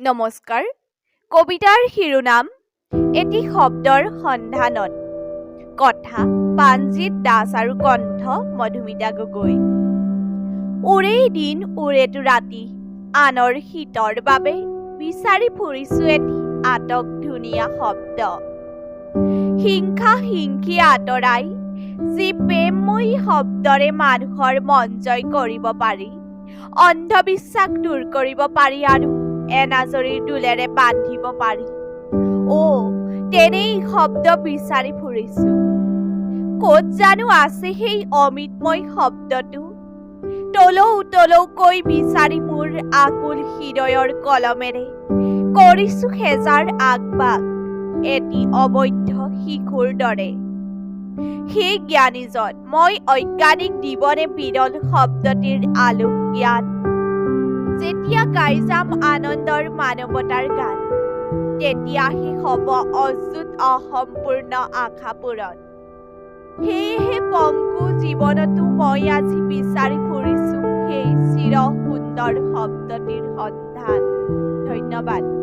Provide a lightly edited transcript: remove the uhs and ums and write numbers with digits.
নমস্কাৰ। কবিতাৰ শিৰোনাম এটি শব্দৰ সন্ধানত। কথা পাঞ্জিত দাস আৰু কণ্ঠ মধুমিতা গগৈ। উৰেই দিন উৰেতো ৰাতি আনৰ শীতৰ বাবে বিচাৰি ফুৰিছো এটি আটক ধুনীয়া শব্দ। হিংসা হিংসি আঁতৰাই যি প্ৰেমময়ী শব্দৰে মানুহৰ মন জয় কৰিব পাৰি, অন্ধবিশ্বাস দূৰ কৰিব পাৰি আৰু এনাজৰীৰ দোলেৰে বান্ধিব পাৰি। তেনেই শব্দ বিচাৰি ফুৰিছো। ক'ত জানো আছে সেই অমৃতময় শব্দটো? তলৌ তলৌকৈ বিচাৰি মোৰ আকুল হৃদয়ৰ কলমেৰে কৰিছো হেজাৰ আগবাগ এটি অবৈধ শিশুৰ দৰে। সেই জ্ঞানীজন মই অজ্ঞানিক দিবনে বিৰল শব্দটিৰ আলোক জ্ঞান। যেতিয়া গাই যাম আনন্দৰ মানৱতাৰ গান, তেতিয়াহে হ'ব অযুত অসম্পূৰ্ণ আশা পূৰণ। সেয়েহে পংগু জীৱনতো মই আজি বিচাৰি ফুৰিছো সেই চিৰ সুন্দৰ শব্দটিৰ সন্ধান। ধন্যবাদ।